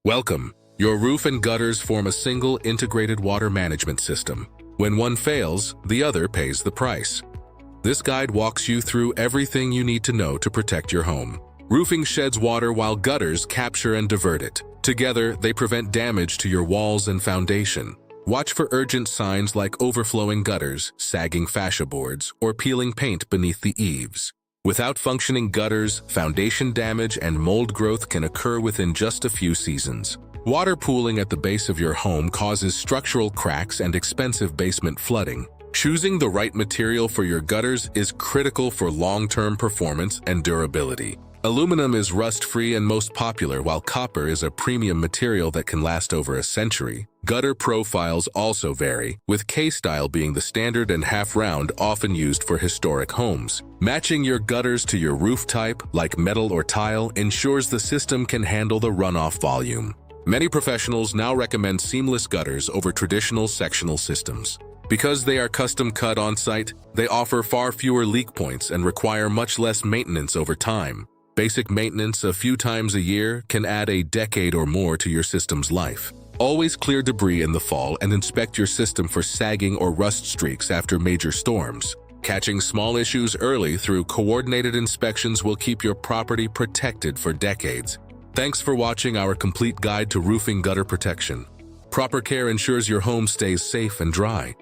Welcome. Your roof and gutters form a single integrated water management system. When one fails, the other pays the price. This guide walks you through everything you need to know to protect your home. Roofing sheds water while gutters capture and divert it. Together, they prevent damage to your walls and foundation. Watch for urgent signs like overflowing gutters, sagging fascia boards, or peeling paint beneath the eaves. Without functioning gutters, foundation damage and mold growth can occur within just a few seasons. Water pooling at the base of your home causes structural cracks and expensive basement flooding. Choosing the right material for your gutters is critical for long-term performance and durability. Aluminum is rust-free and most popular, while copper is a premium material that can last over a century. Gutter profiles also vary, with K-style being the standard and half-round often used for historic homes. Matching your gutters to your roof type, like metal or tile, ensures the system can handle the runoff volume. Many professionals now recommend seamless gutters over traditional sectional systems. Because they are custom cut on-site, they offer far fewer leak points and require much less maintenance over time. Basic maintenance a few times a year can add a decade or more to your system's life. Always clear debris in the fall and inspect your system for sagging or rust streaks after major storms. Catching small issues early through coordinated inspections will keep your property protected for decades. Thanks for watching our complete guide to roofing gutter protection. Proper care ensures your home stays safe and dry.